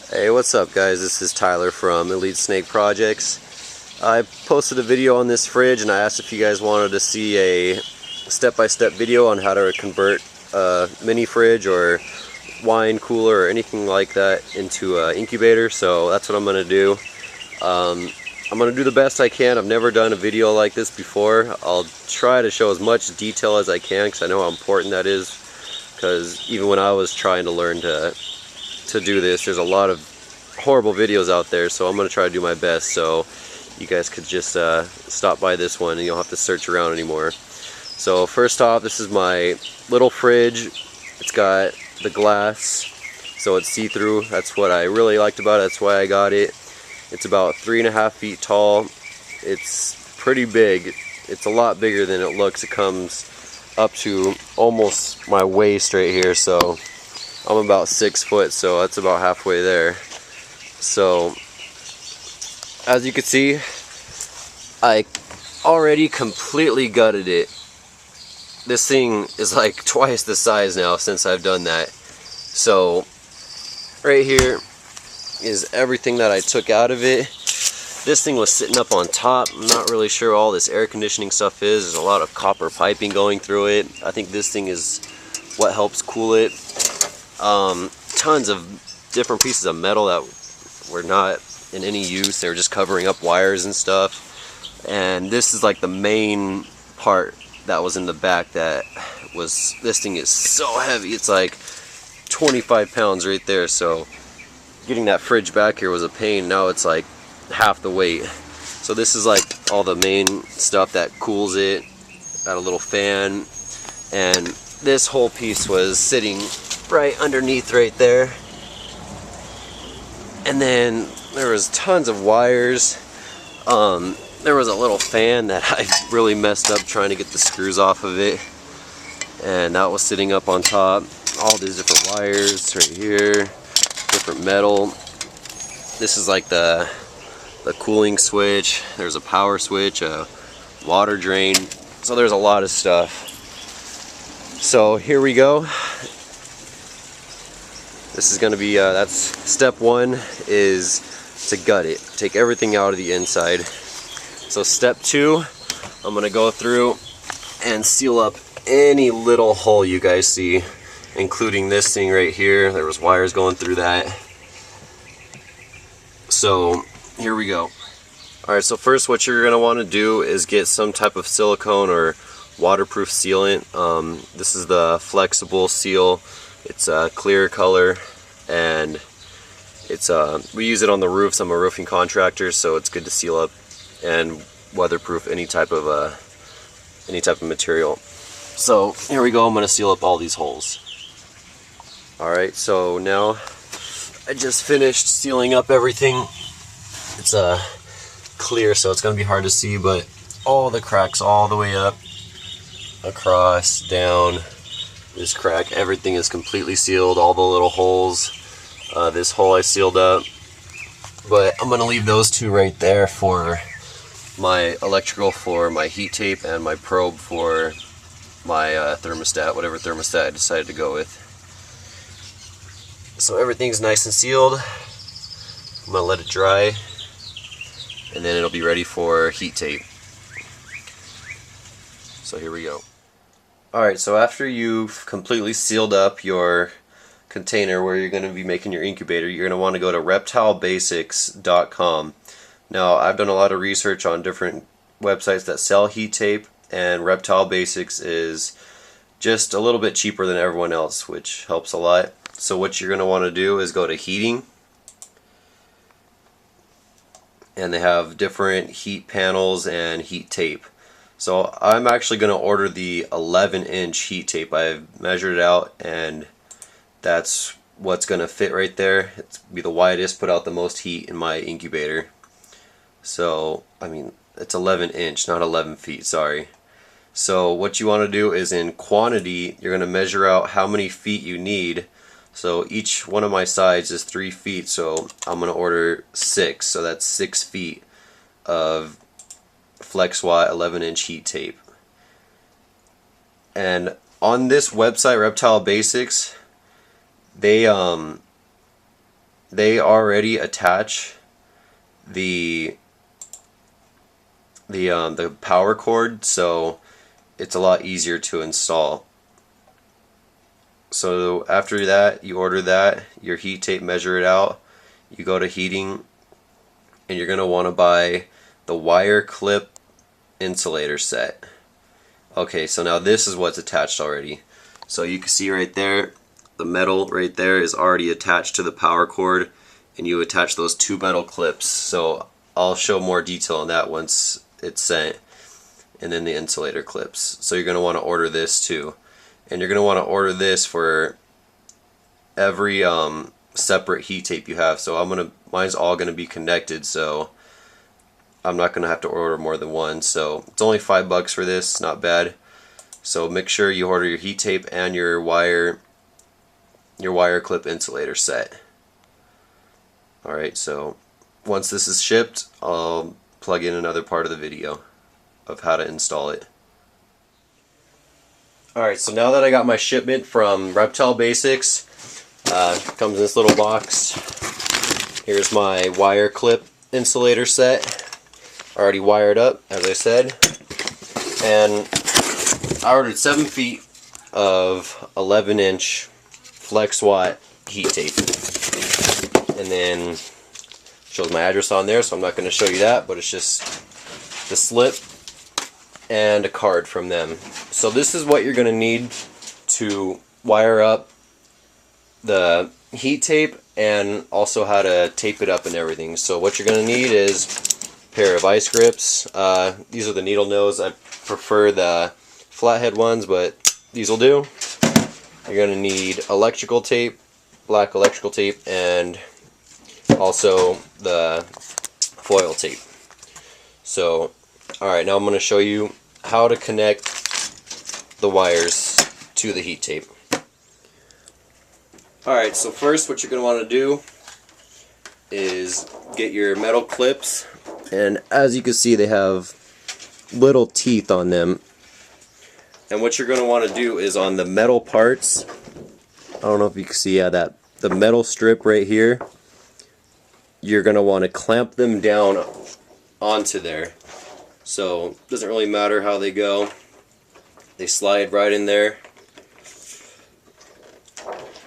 Hey, what's up guys? This is Tyler from Elite Snake Projects. I posted a video on this fridge and I asked if you guys wanted to see a step-by-step video on how to convert a mini fridge or wine cooler or anything like that into an incubator, so that's what I'm going to do. I'm going to do the best I can. I've never done a video like this before. I'll try to show as much detail as I can because I know how important that is, because even when I was trying to learn to do this, there's a lot of horrible videos out there, so I'm going to try to do my best so you guys could just stop by this one and you don't have to search around anymore. So first off, this is my little fridge. It's got the glass so it's see-through. That's what I really liked about it. That's why I got it. It's about 3.5 feet tall. It's pretty big. It's a lot bigger than it looks. It comes up to almost my waist right here, so I'm about 6 foot, so that's about halfway there. So as you can see, I already completely gutted it. This thing is like twice the size now since I've done that. So right here is everything that I took out of it. This thing was sitting up on top. I'm not really sure all this air conditioning stuff is. There's a lot of copper piping going through it. I think this thing is what helps cool it. Tons of different pieces of metal that were not in any use. They were just covering up wires and stuff. And this is like the main part that was in the back that was, this thing is so heavy. It's like 25 pounds right there. So getting that fridge back here was a pain. Now it's like half the weight. So this is like all the main stuff that cools it. Got a little fan, and this whole piece was sitting right underneath right there. And then there was tons of wires. There was a little fan that I really messed up trying to get the screws off of it, and that was sitting up on top. All these different wires right here, different metal. This is like the cooling switch. There's a power switch, a water drain. So there's a lot of stuff. So here we go. This is going to be, that's step one, is to gut it. Take everything out of the inside. So step two, I'm going to go through and seal up any little hole you guys see, including this thing right here. There was wires going through that. So here we go. Alright, so first what you're going to want to do is get some type of silicone or waterproof sealant. This is the flexible seal. It's a clear color, and it's we use it on the roofs. I'm a roofing contractor, so it's good to seal up and weatherproof any type of material. So here we go. I'm going to seal up all these holes. Alright, so now I just finished sealing up everything. It's clear, so it's going to be hard to see, but all the cracks all the way up, across, down, this crack, everything is completely sealed. All the little holes, this hole I sealed up, but I'm going to leave those two right there for my electrical, for my heat tape, and my probe for my thermostat, whatever thermostat I decided to go with. So everything's nice and sealed. I'm going to let it dry, and then it'll be ready for heat tape. So here we go. Alright, so after you've completely sealed up your container where you're going to be making your incubator, you're going to want to go to reptilebasics.com. Now, I've done a lot of research on different websites that sell heat tape, and Reptile Basics is just a little bit cheaper than everyone else, which helps a lot. So what you're going to want to do is go to heating, and they have different heat panels and heat tape. So I'm actually going to order the 11-inch heat tape. I've measured it out, and that's what's going to fit right there. It's be the widest, put out the most heat in my incubator. So, I mean, it's 11-inch, not 11 feet, sorry. So what you want to do is, in quantity, you're going to measure out how many feet you need. So each one of my sides is 3 feet, so I'm going to order 6. So that's 6 feet of Flexwatt 11-inch heat tape. And on this website, Reptile Basics, they they already attach the power cord, so it's a lot easier to install. So after that, you order that, your heat tape, measure it out, you go to heating, and you're going to want to buy the wire clip insulator set. Okay, so now this is what's attached already. So you can see right there, the metal right there is already attached to the power cord, and you attach those two metal clips. So I'll show more detail on that once it's sent. And then the insulator clips. So you're going to want to order this too. And you're going to want to order this for every separate heat tape you have. So mine's all going to be connected, so I'm not going to have to order more than one. So it's only $5 for this, not bad. So make sure you order your heat tape and your wire clip insulator set. Alright, so once this is shipped, I'll plug in another part of the video of how to install it. Alright, so now that I got my shipment from Reptile Basics, comes in this little box. Here's my wire clip insulator set, already wired up, as I said, and I ordered 7 feet of 11-inch Flexwatt heat tape, and then shows my address on there, so I'm not going to show you that, but it's just the slip and a card from them. So this is what you're going to need to wire up the heat tape, and also how to tape it up and everything. So what you're going to need is a pair of ice grips. These are the needle nose. I prefer the flathead ones, but these will do. You're going to need electrical tape, black electrical tape, and also the foil tape. So alright, now I'm going to show you how to connect the wires to the heat tape. Alright, so first what you're going to want to do is get your metal clips, and as you can see they have little teeth on them. And what you're going to want to do is on the metal parts, I don't know if you can see, yeah, that the metal strip right here, you're going to want to clamp them down onto there. So it doesn't really matter how they go, they slide right in there.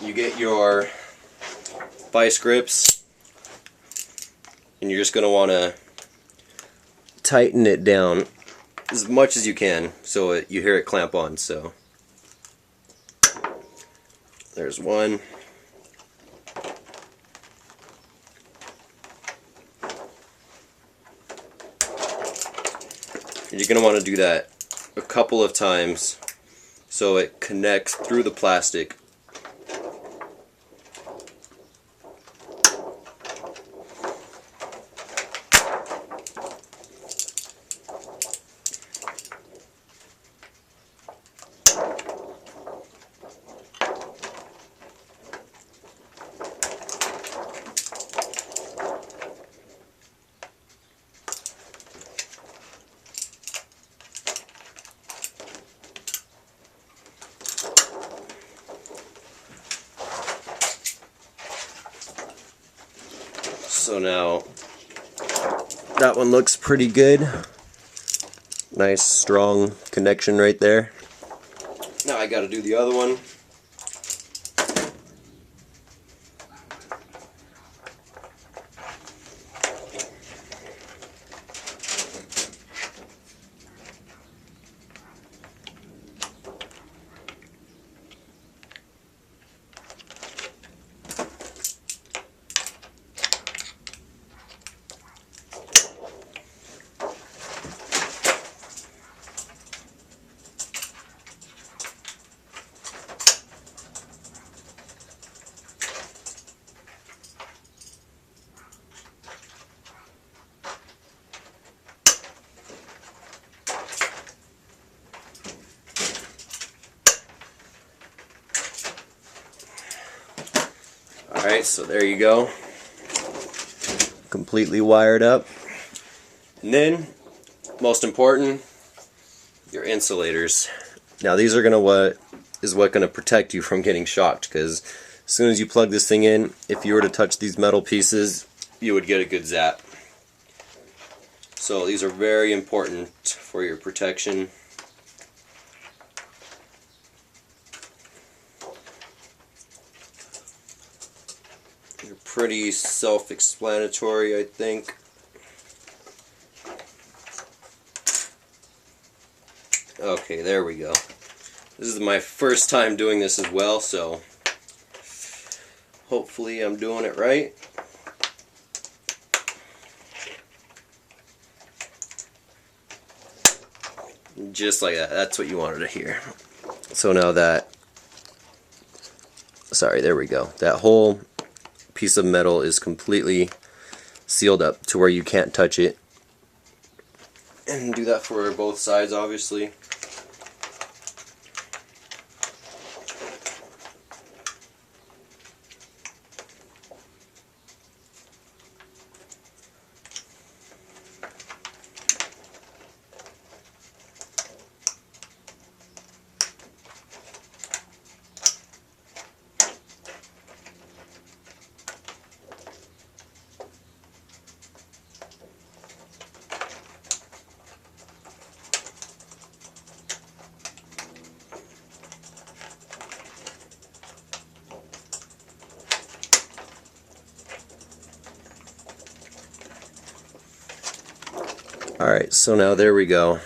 You get your vice grips, and you're just going to want to tighten it down as much as you can so you hear it clamp on. So there's one. And you're going to want to do that a couple of times so it connects through the plastic. So now that one looks pretty good. Nice strong connection right there. Now I gotta do the other one. Alright, so there you go. Completely wired up. And then, most important, your insulators. Now these are gonna what gonna protect you from getting shocked, because As soon as you plug this thing in, if you were to touch these metal pieces, you would get a good zap. So these are very important for your protection. They're pretty self-explanatory, I think. Okay, there we go. This is my first time doing this as well, so hopefully I'm doing it right. Just like that. That's what you wanted to hear. So now that, sorry, there we go. That whole piece of metal is completely sealed up to where you can't touch it. And do that for both sides, obviously. Alright, so now there we go.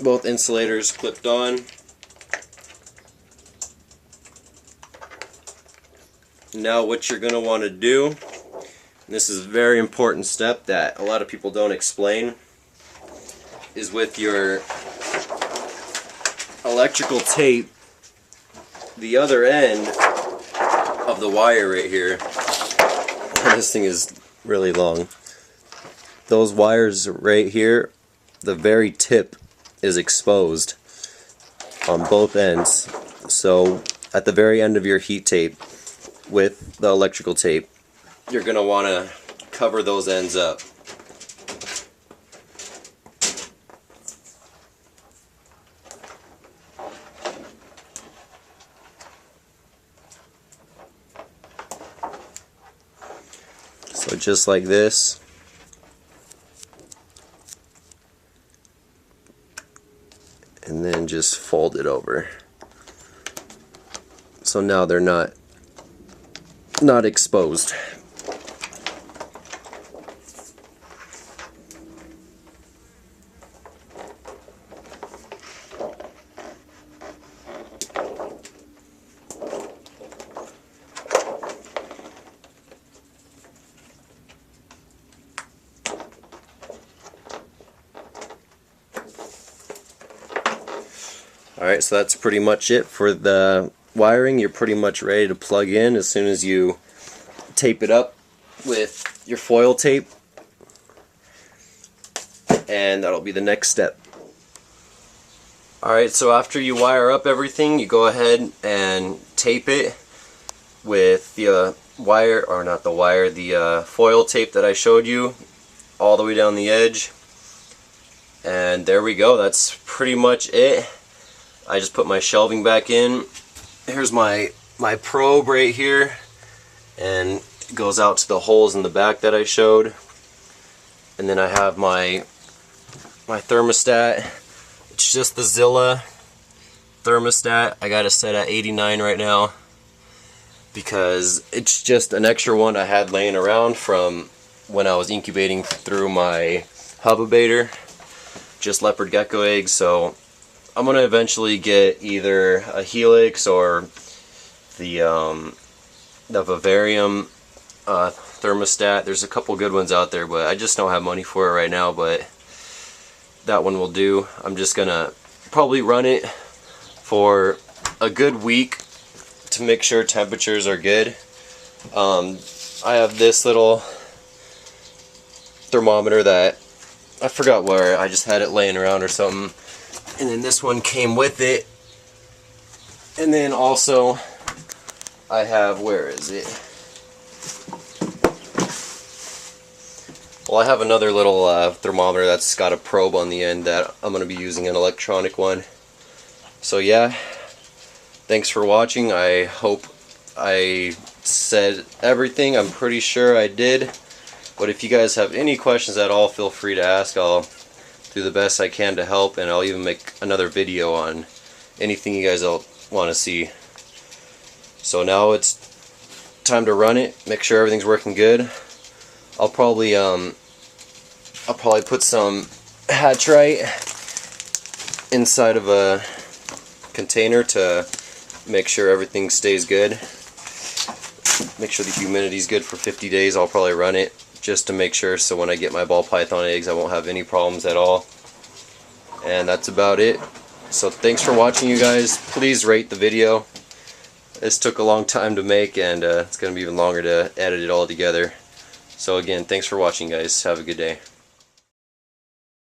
Both insulators clipped on. Now what you're going to want to do, and this is a very important step that a lot of people don't explain, is with your electrical tape, the other end of the wire right here, this thing is really long. Those wires right here, the very tip is exposed on both ends. So at the very end of your heat tape with the electrical tape, you're going to want to cover those ends up. So just like this. And then just fold it over. So now they're not exposed. Alright, so that's pretty much it for the wiring. You're pretty much ready to plug in as soon as you tape it up with your foil tape. And that'll be the next step. Alright, so after you wire up everything, you go ahead and tape it with the wire, or not the wire, the foil tape that I showed you all the way down the edge. And there we go, that's pretty much it. I just put my shelving back in. Here's my probe right here, and it goes out to the holes in the back that I showed. And then I have my thermostat. It's just the Zilla thermostat. I got it set at 89 right now because it's just an extra one I had laying around from when I was incubating through my Hubabator, just leopard gecko eggs. So I'm gonna eventually get either a Helix or the Vivarium thermostat. There's a couple good ones out there, but I just don't have money for it right now, but that one will do. I'm just gonna probably run it for a good week to make sure temperatures are good. I have this little thermometer that I forgot where, I just had it laying around or something. And then this one came with it. And then also I have, where is it? Well, I have another little thermometer that's got a probe on the end that I'm going to be using, an electronic one. So yeah, thanks for watching. I hope I said everything. I'm pretty sure I did. But if you guys have any questions at all, feel free to ask. I'll do the best I can to help, and I'll even make another video on anything you guys want to see. So now it's time to run it, make sure everything's working good. I'll probably put some hatchite inside of a container to make sure everything stays good. Make sure the humidity's good for 50 days. I'll probably run it just to make sure, so when I get my ball python eggs I won't have any problems at all. And that's about it. So thanks for watching, you guys. Please rate the video. This took a long time to make, and it's going to be even longer to edit it all together. So again, thanks for watching, guys. Have a good day.